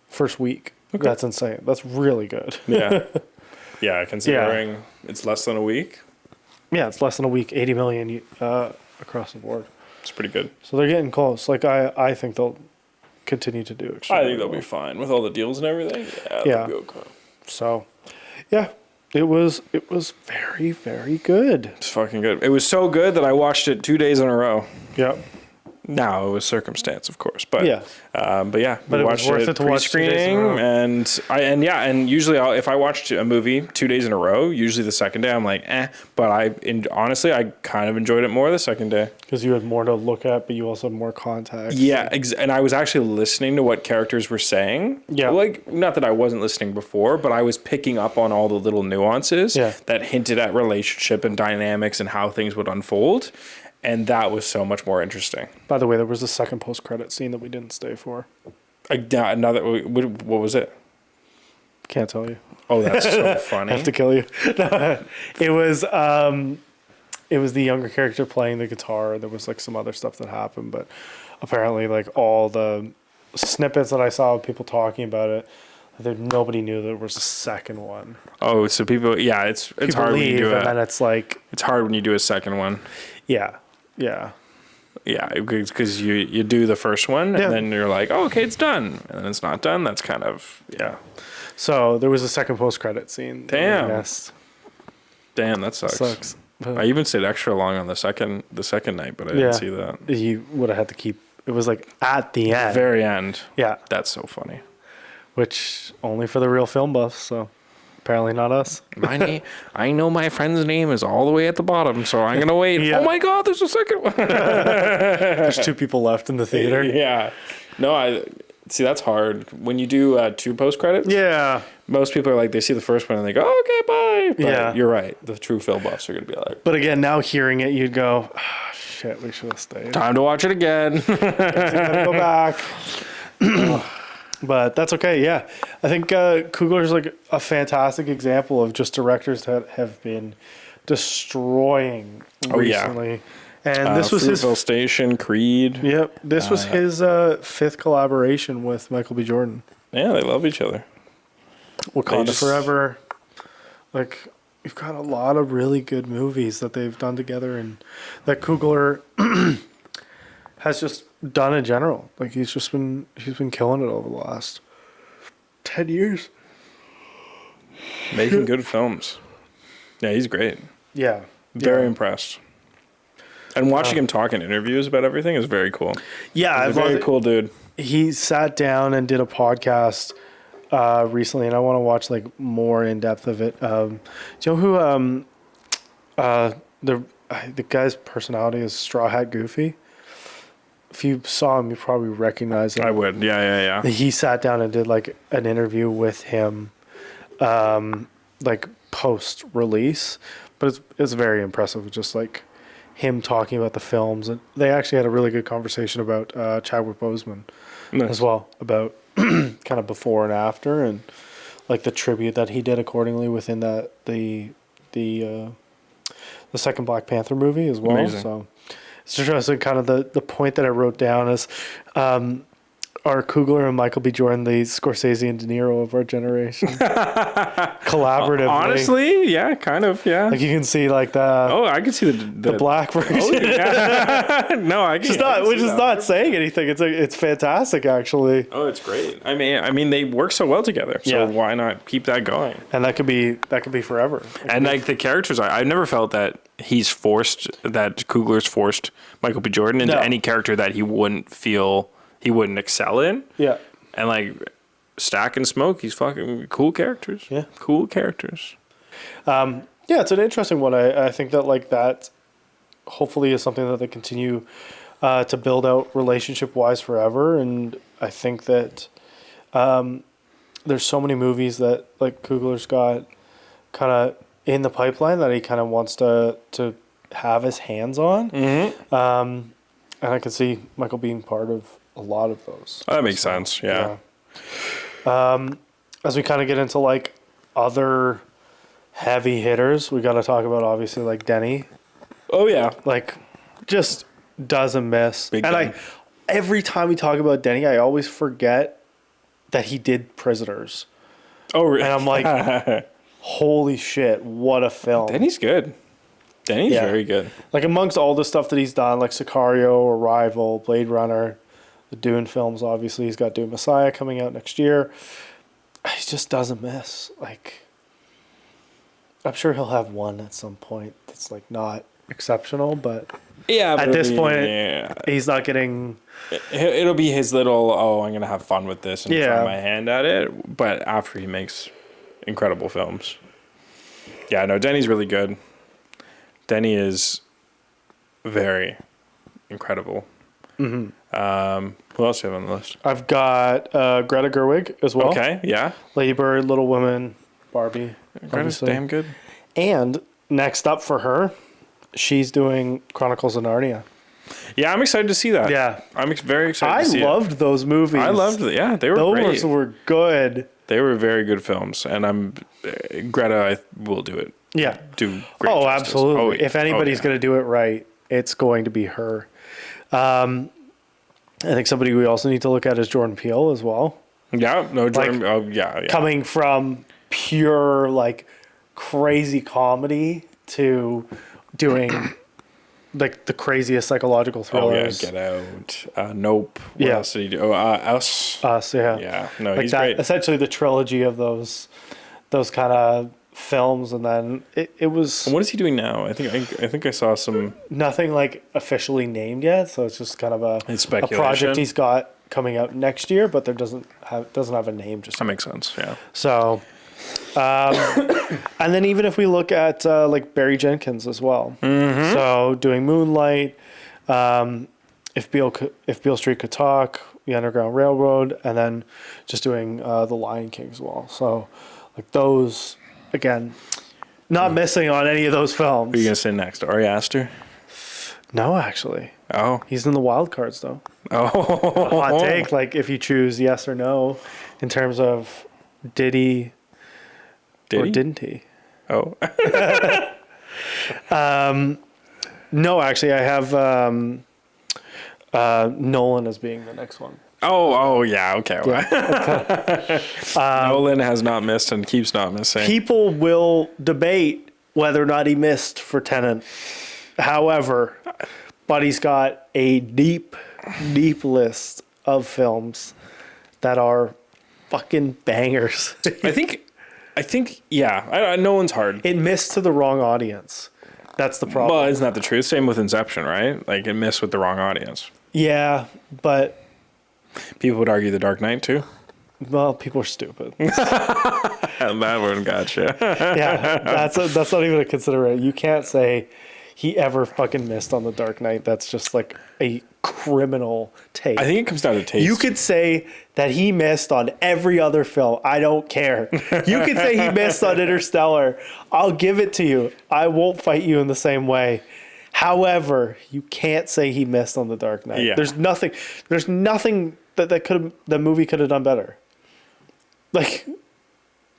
First week. Okay. That's insane. That's really good. Yeah. Yeah, considering it's less than a week. Yeah, it's less than a week. 80 million across the board. It's pretty good. So they're getting close. Like I think they'll continue to do extremely I think they'll be fine with all the deals and everything. Yeah. They'll be okay. So, yeah, it was very, very good. It's fucking good. It was so good that I watched it 2 days in a row. Yep. Now it was circumstance, of course, but yeah, we it watched was worth it to watch 2 days in a row. and usually if I watched a movie 2 days in a row, usually the second day I'm like, but honestly I kind of enjoyed it more the second day because you had more to look at, but you also had more context. Yeah, and I was actually listening to what characters were saying. Yeah, like not that I wasn't listening before, but I was picking up on all the little nuances that hinted at relationship and dynamics and how things would unfold. And that was so much more interesting. By the way, there was a second post-credit scene that we didn't stay for. What was it? Can't tell you. Oh, that's so funny. I have to kill you. It was the younger character playing the guitar. There was like some other stuff that happened, but apparently like all the snippets that I saw of people talking about it, nobody knew there was a second one. Oh, so people, it's hard when you do it. And then it's like... It's hard when you do a second one. Yeah. Yeah, because you do the first one, and then you're like, oh, okay, it's done. And then it's not done. That's kind of, So there was a second post-credit scene. Damn, that sucks. I even stayed extra long on the second night, but I didn't see that. You would have had to keep... It was like at the end. Very end. Yeah. That's so funny. Which, only for the real film buffs, so... Apparently not us. I know my friend's name is all the way at the bottom, so I'm going to wait. Yeah. Oh my God, there's a second one. There's 2 people left in the theater. Yeah. No, see, that's hard. When you do 2 post-credits, most people are like, they see the first one and they go, oh, okay, bye. But you're right. The true film buffs are going to be like. But again, now hearing it, you'd go, oh, shit, we should have stayed. Time to watch it again. Go back. But that's okay, yeah. I think Coogler is like a fantastic example of just directors that have been destroying recently. And this was his... Fruitvale Station, Creed. Yep. This was his 5th collaboration with Michael B. Jordan. Yeah, they love each other. Wakanda Forever. Like, you've got a lot of really good movies that they've done together and that Coogler has just done in general. Like he's been killing it over the last 10 years. Making good films. Yeah, he's great. Yeah. Very impressed. And watching him talk in interviews about everything is very cool. Yeah, he's a very cool dude. He sat down and did a podcast recently, and I want to watch like more in depth of it. Do you know who the guy's personality is? Straw Hat Goofy. If you saw him, you probably recognize him. I would. Yeah. He sat down and did like an interview with him, like post release, but it's very impressive. Just like him talking about the films, and they actually had a really good conversation about Chadwick Boseman as well, about kind of before and after, and like the tribute that he did accordingly within the second Black Panther movie as well. Amazing. So it's interesting. Kind of the point that I wrote down is, are Coogler and Michael B. Jordan the Scorsese and De Niro of our generation? Collaboratively. Honestly, yeah, kind of, yeah. Like you can see like the I can see the black version. Oh, yeah. No, I can. Which is not saying anything. It's fantastic actually. Oh, it's great. I mean, they work so well together. So why not keep that going? And that could be forever. And like the characters, I've never felt that Coogler's forced Michael B. Jordan into any character that he wouldn't excel in. Yeah. And like Stack and Smoke, he's fucking cool characters. Yeah. Cool characters. Yeah, it's an interesting one. I think that like that hopefully is something that they continue to build out relationship wise forever. And I think that there's so many movies that like Coogler's got kind of in the pipeline that he kind of wants to have his hands on. Mm-hmm. And I can see Michael being part of a lot of those. That makes sense. Yeah. As we kind of get into like other heavy hitters, we got to talk about obviously like Denny. Oh yeah. Like just doesn't miss. Big and time. Every time we talk about Denny, I always forget that he did Prisoners. Oh, really? And I'm like, holy shit, what a film. Denny's good. Denny's very good. Like amongst all the stuff that he's done, like Sicario, Arrival, Blade Runner, the Dune films, obviously he's got Dune Messiah coming out next year. He just doesn't miss. Like, I'm sure he'll have one at some point that's like not exceptional, but at this point, he's not getting. It'll be his little, I'm gonna have fun with this and try my hand at it. But after he makes incredible films, no, Denny's really good. Denny is very incredible. Mm-hmm. Who else do you have on the list? I've got Greta Gerwig as well. Okay, yeah. Lady Bird, Little Women, Barbie. Greta's damn good. And next up for her, she's doing Chronicles of Narnia. Yeah, I'm excited to see that. Yeah. I'm very excited to see it. I loved those movies. I loved it. Yeah, they were great. Those were good. They were very good films. And Greta will do it. Yeah. Do great justice. Absolutely. If anybody's going to do it right, it's going to be her. I think somebody we also need to look at is Jordan Peele as well. Yeah. No, Jordan. Coming from pure, like, crazy comedy to doing like the craziest psychological thrillers. Get Out, Nope. What else did he do? Us. Yeah. Yeah. No, like he's that, great. Essentially the trilogy of those kind of films, and then it was. And what is he doing now? I think I saw some. Nothing like officially named yet, so it's just kind of a project he's got coming out next year, but there doesn't have a name. Just that makes sense. Yeah. So. And then even if we look at like Barry Jenkins as well, so doing Moonlight, if Beale Street Could Talk, The Underground Railroad, and then just doing The Lion King as well. So like those again, not missing on any of those films. Who are you gonna say next? Ari Aster? No, actually. Oh, he's in the wild cards though. Oh, hot take. Like if you choose yes or no, in terms of did he? Or didn't he? Oh. No, actually, I have Nolan as being the next one. Oh, yeah, okay. Nolan has not missed and keeps not missing. People will debate whether or not he missed for Tenet. However, Buddy's got a deep, deep list of films that are fucking bangers. I think, Nolan's hard. It missed to the wrong audience. That's the problem. Well, isn't that the truth? Same with Inception, right? Like, it missed with the wrong audience. Yeah, but... People would argue The Dark Knight, too. Well, people are stupid. That one gotcha. Yeah, that's not even a consideration. You can't say he ever fucking missed on The Dark Knight. That's just like a criminal take. I think it comes down to taste. You could say that he missed on every other film. I don't care. You could say he missed on Interstellar. I'll give it to you. I won't fight you in the same way. However, you can't say he missed on The Dark Knight. Yeah. There's nothing that the movie could have done better. Like,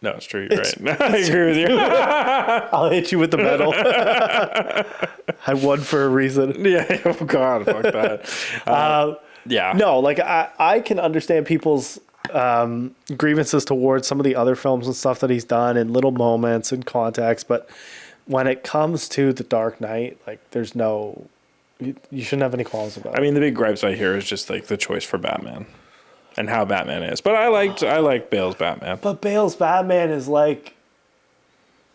no, it's true. You're right. I agree with you. I'll hit you with the medal. I won for a reason. Yeah. Oh God, fuck that. Yeah. No, like I can understand people's grievances towards some of the other films and stuff that he's done in little moments and context, but when it comes to The Dark Knight, like there's no, you shouldn't have any qualms about it. I mean, the big gripes I hear is just like the choice for Batman and how Batman is. But I like Bale's Batman. But Bale's Batman is like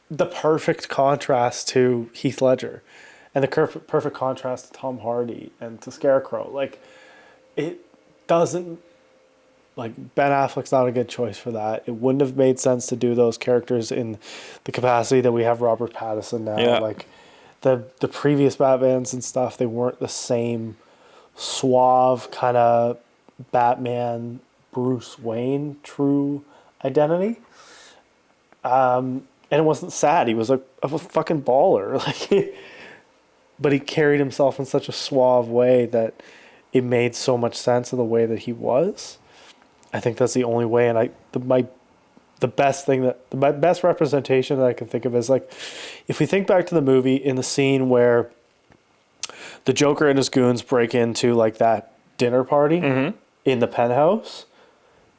the perfect contrast to Heath Ledger and the perfect contrast to Tom Hardy and to Scarecrow. Like, it doesn't, like, Ben Affleck's not a good choice for that. It wouldn't have made sense to do those characters in the capacity that we have Robert Pattinson now. Yeah. Like, the previous Batmans and stuff, they weren't the same suave kind of Batman, Bruce Wayne true identity. And it wasn't sad. He was a fucking baller. Like, but he carried himself in such a suave way that it made so much sense of the way that he was. I think that's the only way. And my best representation that I can think of is, like, if we think back to the movie, in the scene where the Joker and his goons break into, like, that dinner party in the penthouse,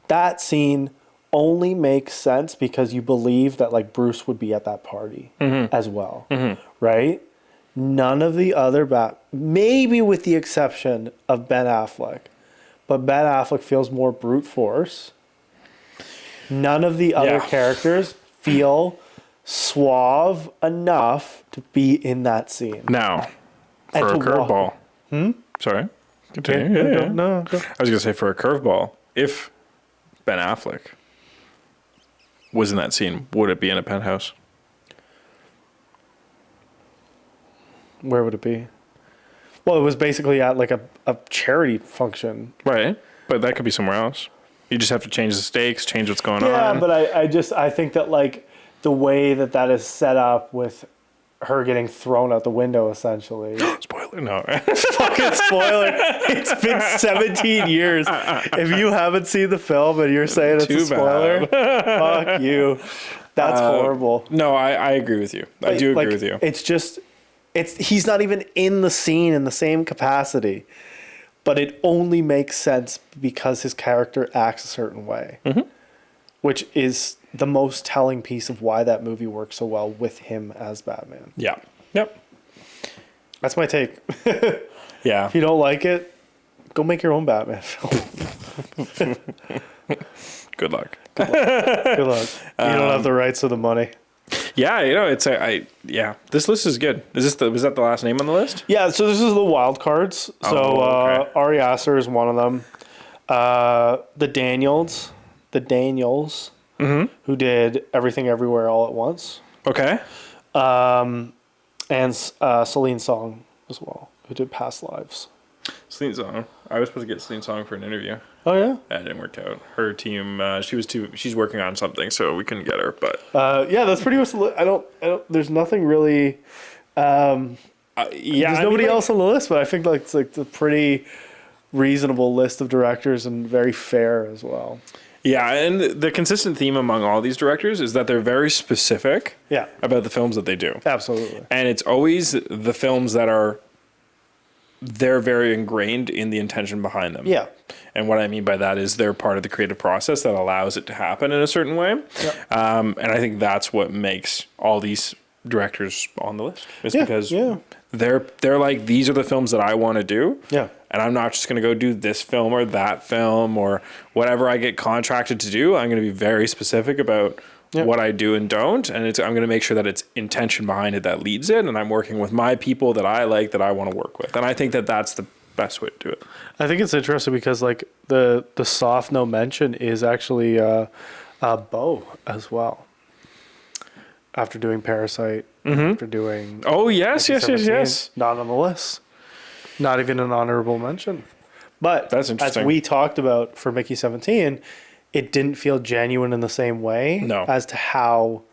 that scene only makes sense because you believe that, like, Bruce would be at that party as well, right? None of the other maybe with the exception of Ben Affleck, but Ben Affleck feels more brute force. None of the other characters feel suave enough to be in that scene. Now, for a curveball. Sorry. Continue. Yeah. No, go. I was going to say, for a curveball, if Ben Affleck was in that scene, would it be in a penthouse? Where would it be? Well, it was basically at, like, a charity function. Right. But that could be somewhere else. You just have to change the stakes, change what's going on. Yeah, but I think that, like, the way that is set up with her getting thrown out the window, essentially. Spoiler, no. Fucking spoiler. It's been 17 years. If you haven't seen the film and you're saying it's a spoiler, fuck you. That's horrible. No, I agree with you. I do agree with you. It's just, he's not even in the scene in the same capacity, but it only makes sense because his character acts a certain way, which is the most telling piece of why that movie works so well with him as Batman. Yeah. Yep. That's my take. Yeah. If you don't like it, go make your own Batman film. Good luck. Good luck. You don't have the rights or the money. Yeah, it's this list is good. Was that the last name on the list? Yeah, so this is the wild cards. So okay. Ari Aster is one of them. The Daniels, who did Everything Everywhere All at Once. Okay. And Celine Song as well, who did Past Lives. Celine Song. I was supposed to get Celine Song for an interview. Oh yeah. That didn't work out. Her team, she's working on something, so we couldn't get her. But yeah, that's pretty much. I don't. There's nothing really. There's nobody else on the list, but I think like it's like a pretty reasonable list of directors and very fair as well. Yeah, and the consistent theme among all these directors is that they're very specific about the films that they do. Absolutely. And it's always the films that they're very ingrained in the intention behind them. Yeah. And what I mean by that is they're part of the creative process that allows it to happen in a certain way. Yep. And I think that's what makes all these directors on the list. Is because they're like, these are the films that I want to do. Yeah. And I'm not just going to go do this film or that film or whatever I get contracted to do. I'm going to be very specific about what I do and don't. And I'm going to make sure that it's intention behind it that leads it. And I'm working with my people that I like, that I want to work with. And I think that that's the best way to do it. I think it's interesting because like the soft no mention is actually Bo as well. After doing Parasite, after doing... Oh, yes. Not on the list. Not even an honorable mention. But that's interesting. As we talked about for Mickey 17, it didn't feel genuine in the same way as to how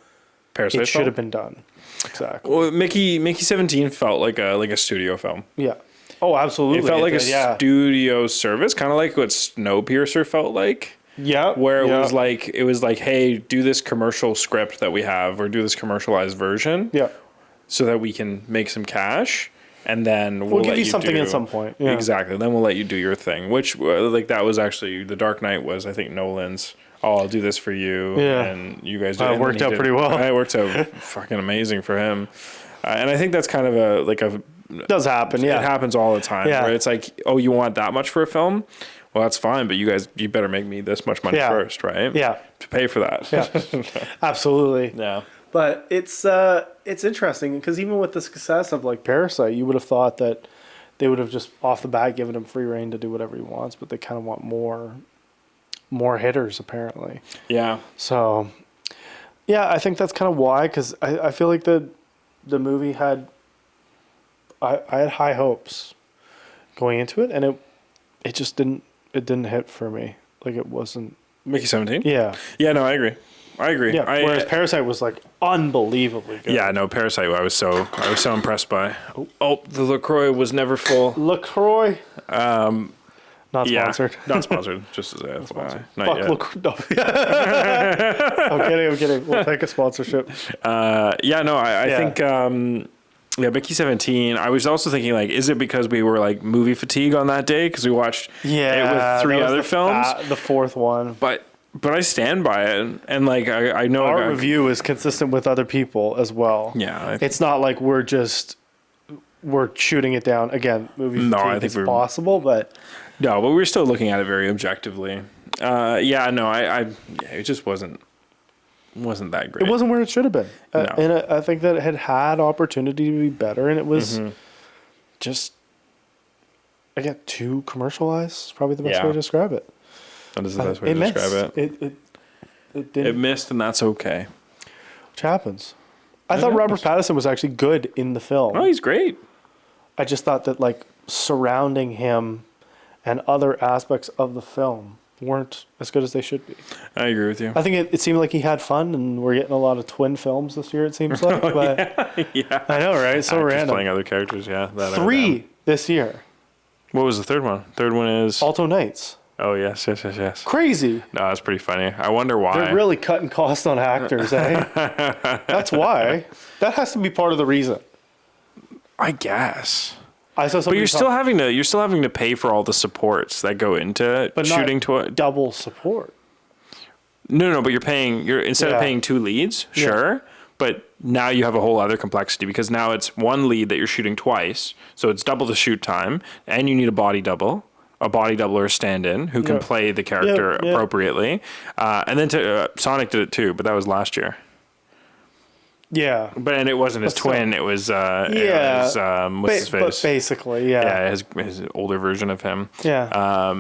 Parasite it should have been done. Exactly. Well, Mickey 17 felt like a studio film. Yeah. Oh, absolutely. It felt like a studio service, kind of like what Snowpiercer felt like. Yeah. Where it was like, hey, do this commercial script that we have, or do this commercialized version. Yeah. So that we can make some cash. and then we'll give you something at some point. Yeah. Exactly. Then we'll let you do your thing, which like that was actually The Dark Knight was, I think, Nolan's. Oh, I'll do this for you, and you guys do. It worked out pretty well. It worked out fucking amazing for him, and I think that's kind of it does happen. Yeah, it happens all the time. Yeah. Where it's like, oh, you want that much for a film? Well, that's fine, but you better make me this much money first, right? Yeah, to pay for that. Yeah, absolutely. Yeah, but it's interesting because even with the success of like Parasite, you would have thought that they would have just off the bat given him free reign to do whatever he wants, but they kind of want more hitters apparently. Yeah. So, yeah, I think that's kind of why, because I feel like the movie had I had high hopes going into it, and it just didn't hit for me. Like it wasn't. Mickey 17? Yeah. Yeah, no, I agree. Yeah. Whereas Parasite was like unbelievably good. Yeah, no, Parasite I was so impressed by. Oh, the LaCroix was never full. LaCroix? Not sponsored. Not sponsored, just as a FYI. Not yet. I'm kidding. We'll take a sponsorship. I think Mickey 17. I was also thinking, like, is it because we were like movie fatigue on that day because we watched it with three other films? The fourth one. But I stand by it, and like I know our review is consistent with other people as well. Yeah, it's not like we're shooting it down again. Movie fatigue is possible, but no, but we're still looking at it very objectively. It just wasn't that great. It wasn't where it should have been. No. And I think that it had opportunity to be better, and it was just, again, too commercialized is probably the best way to describe it. That is the best way to describe it. It missed, and that's okay. Which happens. I thought Robert Pattinson was actually good in the film. Oh, he's great. I just thought that like surrounding him and other aspects of the film weren't as good as they should be. I agree with you. I think it seemed like he had fun, and we're getting a lot of twin films this year, it seems like. But yeah. I know, right? So Actors random. Playing other characters, yeah. 3 this year. What was the third one? Third one is... Alto Knights. Oh, yes. Crazy. No, that's pretty funny. I wonder why. They're really cutting costs on actors, eh? That's why. That has to be part of the reason. I guess. I saw but you're still having to pay for all the supports that go into shooting to a double support. No, but you're instead of paying 2 leads, sure, but now you have a whole other complexity because now it's one lead that you're shooting twice, so it's double the shoot time, and you need a body double or a stand-in who can play the character appropriately, and then Sonic did it too, but that was last year. Yeah, and it wasn't his twin. It was what's his face? But basically, his older version of him. Yeah.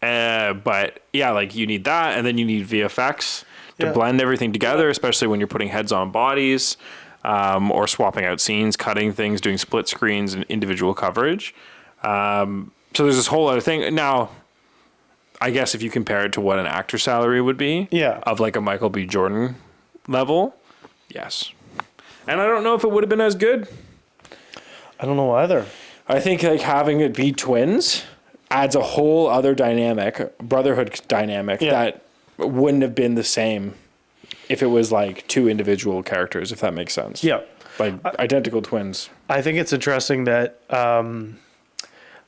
But yeah, like you need that, and then you need VFX to blend everything together, especially when you're putting heads on bodies, or swapping out scenes, cutting things, doing split screens and individual coverage. So there's this whole other thing. Now, I guess if you compare it to what an actor salary would be, of like a Michael B. Jordan level, yes. And I don't know if it would have been as good. I don't know either. I think like having it be twins adds a whole other dynamic, brotherhood dynamic that wouldn't have been the same if it was like 2 individual characters, if that makes sense. Yeah. Like identical twins. I think it's interesting that I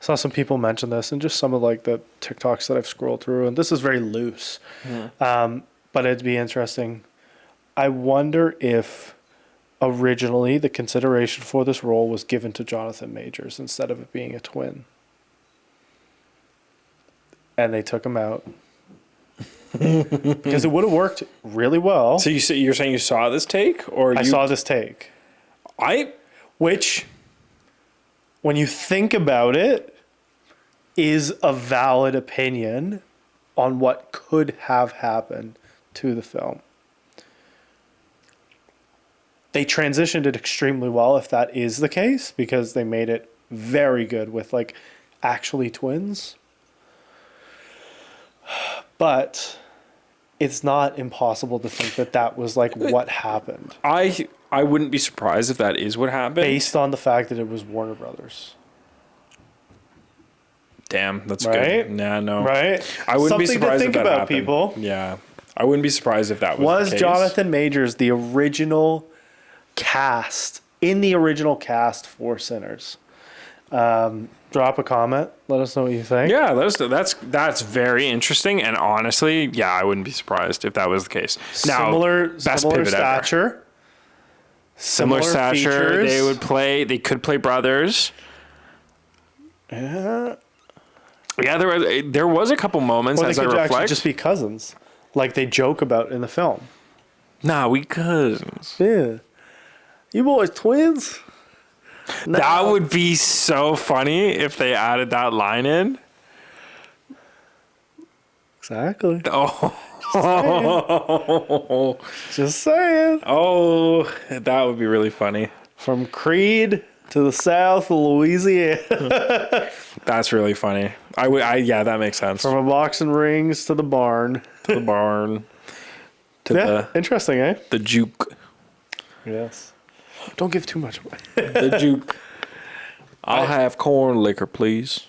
saw some people mention this and just some of like the TikToks that I've scrolled through, and this is very loose. But it'd be interesting. I wonder if originally the consideration for this role was given to Jonathan Majors instead of it being a twin. And they took him out. Because it would have worked really well. So you're saying you saw this take? I saw this take. Which, when you think about it, is a valid opinion on what could have happened to the film. They transitioned it extremely well if that is the case, because they made it very good with like actually twins. But it's not impossible to think that that was like what happened. I wouldn't be surprised if that is what happened. Based on the fact that it was Warner Brothers. Damn, that's good. Nah, no. Right? I wouldn't be Something surprised to think if that about, happened. people. Yeah. I wouldn't be surprised if that was the case. Jonathan Majors the original cast, in the original cast for Sinners? Drop a comment. Let us know what you think. Yeah, that's very interesting. And honestly, yeah, I wouldn't be surprised if that was the case. Similar pivot stature. ever. Similar stature. Features. They could play brothers. Yeah. Yeah, there was a couple moments Or they as I could reflect. actually just be cousins, like they joke about in the film. Nah, we cousins. Yeah. You boys twins? That would be so funny if they added that line in. Exactly. Oh. Just saying. Oh, that would be really funny. From Creed to the south of Louisiana. That's really funny. Yeah, that makes sense. From a boxing rings to the barn. To the barn. To interesting, eh? the juke. Yes. Don't give too much away. The juke. I'll have corn liquor, please.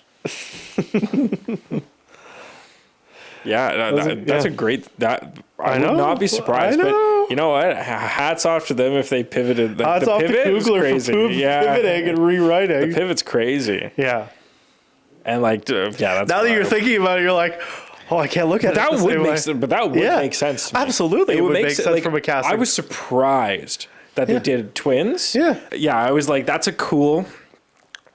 Yeah, that's a great. I would not be surprised, but you know what? Hats off to them if they pivoted. Hats off to Coogler for pivoting and rewriting. The pivot's crazy. Yeah, and like, that's now that you're thinking about it, you're like, oh, I can't look at that. Would make sense, but that would make sense. To me. Absolutely, it would make sense from a casting. I was surprised that they did twins. Yeah, yeah. I was like, that's a cool.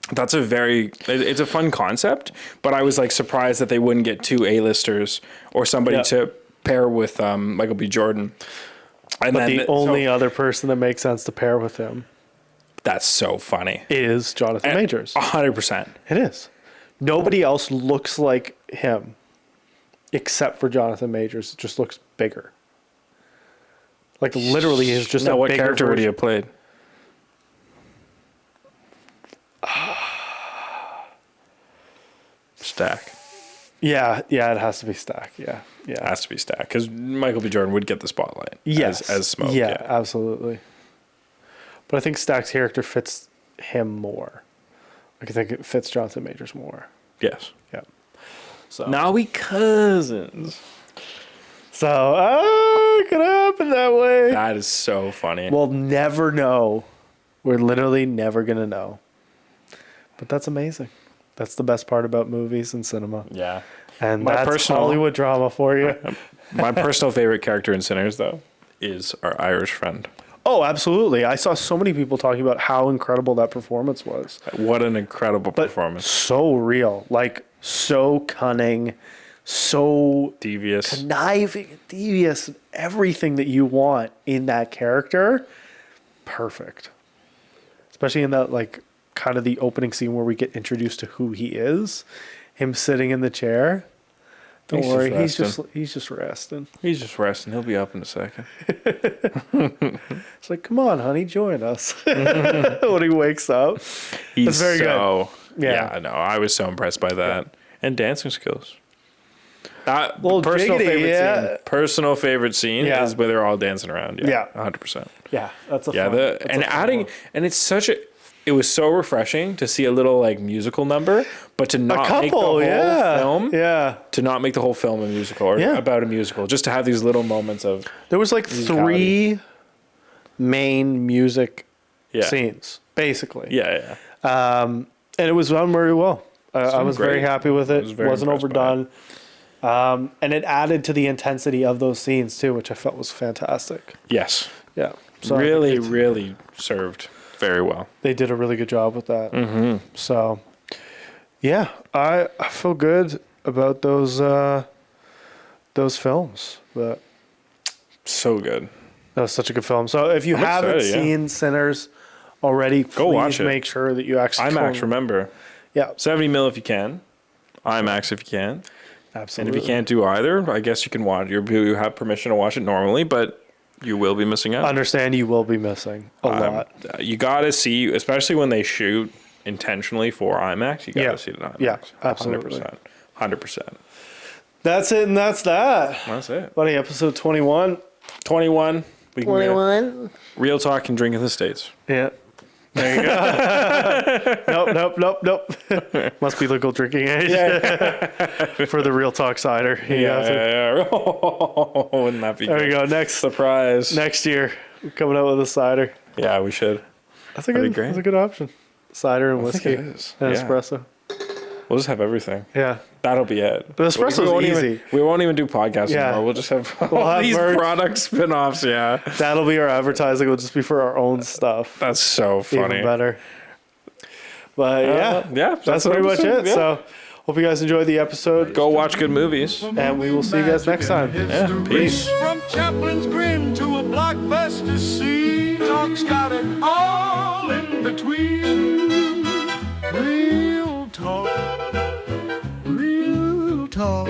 It's a fun concept, but I was like surprised that they wouldn't get two A-listers or somebody to pair with Michael B. Jordan. And but the only other person that makes sense to pair with him. That's so funny. Is Jonathan Majors. 100%. It is. Nobody else looks like him except for Jonathan Majors. It just looks bigger. Like literally is just what character would he have played? Stack. Yeah, it has to be Stack. Yeah. It has to be Stack because Michael B. Jordan would get the spotlight. Yes, as Smoke. Yeah, absolutely. But I think Stack's character fits him more. Like I think it fits Jonathan Majors more. Yes. Yeah. So now we cousins. So it could happen that way. That is so funny. We'll never know. We're literally never gonna know. But that's amazing. That's the best part about movies and cinema. Yeah. And that's Hollywood drama for you. My personal favorite character in Sinners, though, is our Irish friend. Oh, absolutely. I saw so many people talking about how incredible that performance was. What an incredible performance. So real. Like, so cunning. So devious. Conniving, devious. Everything that you want in that character. Perfect. Especially in that, like, kind of the opening scene where we get introduced to who he is, him sitting in the chair. Don't worry, he's just resting. He's just resting. He'll be up in a second. It's like, come on, honey, join us. When he wakes up, he's very good. Yeah, no, I was so impressed by that and dancing skills. Personal favorite scene is where they're all dancing around. Yeah, 100%. Yeah, that's a fun. It was so refreshing to see a little like musical number, but to not make the whole film. Yeah. To not make the whole film a musical or about a musical, just to have these little moments of. There was like 3 main music scenes, basically. Yeah. And it was done very well. I was very happy with it. It wasn't overdone. And it added to the intensity of those scenes too, which I felt was fantastic. Yes. Yeah. So really served very well. They did a really good job with that. Mm-hmm. So, yeah, I feel good about those films. But so good. That was such a good film. So if you haven't seen Sinners already, go watch it. Make sure that you actually IMAX. Remember, 70 mil if you can, IMAX if you can. Absolutely. And if you can't do either, I guess you can watch. You have permission to watch it normally, but. You will be missing out. Understand you will be missing a lot. You got to see, especially when they shoot intentionally for IMAX, you got to see it in IMAX. Yeah, absolutely. 100%. That's it, and that's that. That's it. Buddy, episode 21. 21. 21. Real talk and drink in the States. Yeah. There you go. Nope. Must be legal drinking age. For the Real Talk cider. Yeah. Oh, wouldn't that be there good? We go. Next surprise. Next year, we're coming out with a cider. Yeah, we should. That'd be great. That's a good option. cider and whiskey think it is. and Yeah. espresso. We'll just have everything. Yeah. That'll be it. The espresso's easy. We won't even do podcasts Yeah. anymore. We'll just have We'll all have these merch. product spin-offs. Yeah. That'll be our advertising. It'll just be for our own stuff. That's so funny. Even better. But yeah, that's pretty much it. Yeah. So hope you guys enjoyed the episode. Go watch good movies. And we will see you guys next time. Yeah. Peace. From Chaplin's Grin to a blockbuster scene, talk's got it all in between. Real talk, real talk.